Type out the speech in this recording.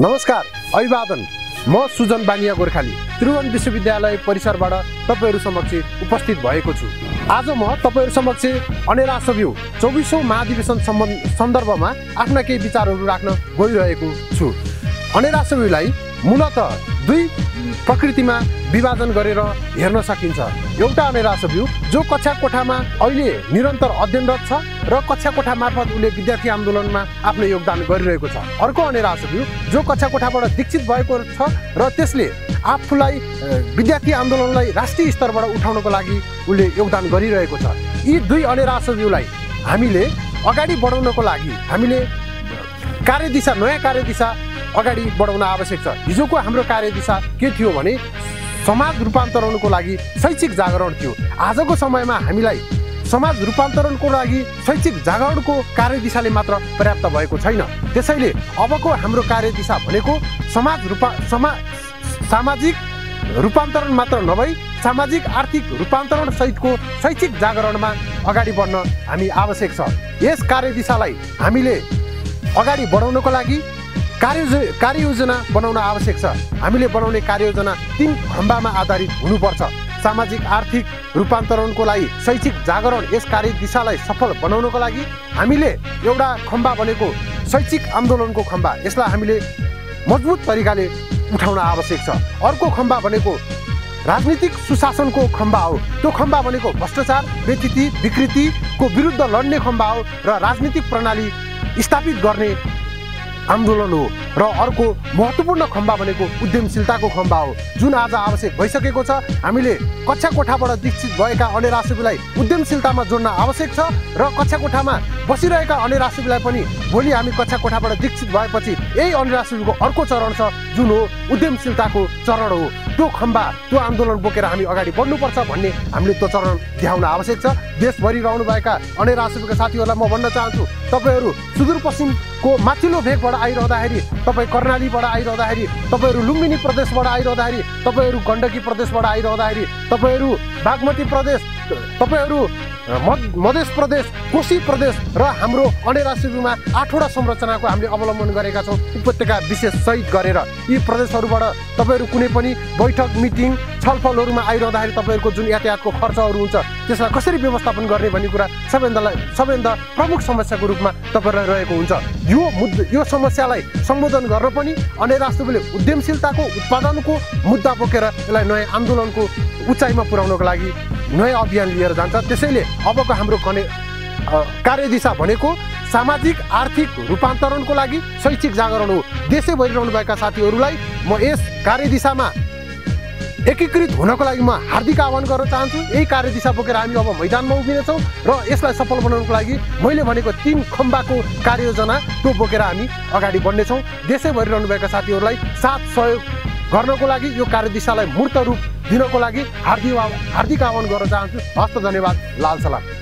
नमस्कार, अभिवादन। म सुजन बानिया गोर्खाली त्रिभुवन विश्वविद्यालय परिसरबाट तपाईहरु समक्ष उपस्थित भएको छु। आज म तपाईहरु समक्ष अनेरासव्यू 24औं महाधिवेशन सन्दर्भमा आफ्ना केही विचारहरू राख्न गइरहेको छु। अनेरासव्यूलाई मूलतः दुई प्रकृतिमा विभाजन गरेर हेर्न सकिन्छ। एउटा अनेरासव्यू जो कक्षा कोठामा अहिले निरन्तर अध्ययनरत छ र कक्षा कोठा मार्फत उले विद्यार्थी आन्दोलनमा आफ्नो योगदान गरिरहेको छ। अर्को अनेरासव्यू जो कक्षा कोठाबाट दीक्षित भएको छ र त्यसले आफूलाई विद्यार्थी आन्दोलनलाई राष्ट्रिय स्तरबाट उठाउनको लागि उले योगदान गरिरहेको छ। यी दुई अनेरासव्यूलाई हामीले अगाडि बढाउनको लागि हामीले कार्यदिशा नयाँ कार्यदिशा अगाडि बढाउन आवश्यक छ। हिजोको हाम्रो कार्यदिशा के थियो भने समाज रूपान्तरणको लागि शैक्षिक जागरण थियो। आजको समयमा हामीलाई समाज रूपान्तरणको लागि शैक्षिक जागरणको कार्यदिशाले मात्र पर्याप्त भएको छैन। त्यसैले अबको हाम्रो कार्यदिशा भनेको सामाजिक रूपान्तरण मात्र नभई सामाजिक आर्थिक रूपान्तरण सहितको शैक्षिक जागरणमा अगाडि बढ्न हामी आवश्यक छ। यस कार्यदिशालाई हामीले अगाडि बढाउनको लागि कार्ययोजना बनाउन आवश्यक छ। हामीले बनाउने कार्ययोजना 3 खम्बामा आधारित हुनुपर्छ। सामाजिक आर्थिक रूपान्तरणको लागि शैक्षिक जागरण यस कार्यदिशालाई सफल बनाउनको लागि हामीले एउटा खम्बा भनेको शैक्षिक आन्दोलनको खम्बा, यसलाई हामीले मजबुत तरिकाले उठाउन आवश्यक छ। अर्को खम्बा भनेको राजनीतिक सुशासनको खम्बा हो। त्यो खम्बा भनेको भ्रष्टाचार, व्यतिथि, विकृतिको विरुद्ध लड्ने खम्बा हो र राजनीतिक प्रणाली स्थापित गर्ने आन्दोलन हो। र अर्को महत्त्वपूर्ण खम्बा भनेको उद्यमशीलताको खम्बा हो, जुन आज आवश्यक भइसकेको छ। हामीले कक्षा कोठाबाट दीक्षित भएका अनेरासव्यूलाई उद्यमशीलतामा जोड्न आवश्यक छ र कक्षा कोठामा बसिरहेका अनेरासव्यूलाई पनि भोलि हामी कक्षा कोठाबाट दीक्षित भएपछि यही अनेरासव्यूको अर्को चरण छ, जुन हो उद्यमशीलताको चरण हो। त्यो खम्बा, त्यो आन्दोलन बोकेर हामी अगाडि बढ्नुपर्छ भन्ने हामीले त्यो चरण देखाउन आवश्यक छ। देशभरि रहनुभएका अनेरासव्यूका साथीहरूलाई म भन्न चाहन्छु, तपाईहरू सुदूरपश्चिमको माथिल्लो भेगबाट आइरहँदाखेरि, तपाईँ कर्णालीबाट आइरहँदाखेरि, तपाईँहरू लुम्बिनी प्रदेशबाट आइरहँदाखेरि, तपाईँहरू गण्डकी प्रदेशबाट आइरहँदाखेरि, तपाईँहरू बागमती प्रदेश, तपाईँहरू मध्य प्रदेश, कोशी प्रदेश र हाम्रो अनेरासव्यूमा 8वटा संरचनाको हामीले अवलम्बन गरेका छौँ। उपत्यका विशेष सहित गरेर यी प्रदेशहरूबाट तपाईँहरू कुनै पनि बैठक, मिटिङ, छलफलहरूमा आइरहँदाखेरि तपाईँहरूको जुन यातायातको खर्चहरू हुन्छ त्यसलाई कसरी व्यवस्थापन गर्ने भन्ने कुरा सबैभन्दा प्रमुख समस्याको रूपमा तपाईँहरूलाई रहेको हुन्छ। यो समस्यालाई सम्बोधन गर्न पनि अनेरासव्यूले उद्यमशीलताको, उत्पादनको मुद्दा बोकेर यसलाई नयाँ आन्दोलनको उचाइमा पुर्याउनको लागि नयाँ अभियान लिएर जान्छ। त्यसैले अबको हाम्रो कार्यदिशा भनेको सामाजिक आर्थिक रूपान्तरणको लागि शैक्षिक जागरण हो। देशैभरि रहनुभएका साथीहरूलाई म यस कार्यदिशामा एकीकृत हुनको लागि म हार्दिक आह्वान गर्न चाहन्छु। यही कार्यदिशा बोकेर हामी अब मैदानमा उभिनेछौँ र यसलाई सफल बनाउनको लागि मैले भनेको 3 खम्बाको कार्ययोजना त्यो बोकेर हामी अगाडि बढ्नेछौँ। देशैभरि रहनुभएका साथीहरूलाई साथ सहयोग गर्नको लागि यो कार्यदिशालाई मूर्त रूप दिनको लागि हार्दिक आह्वान गर्न चाहन्छु। हस्त, धन्यवाद, लाल सलाम।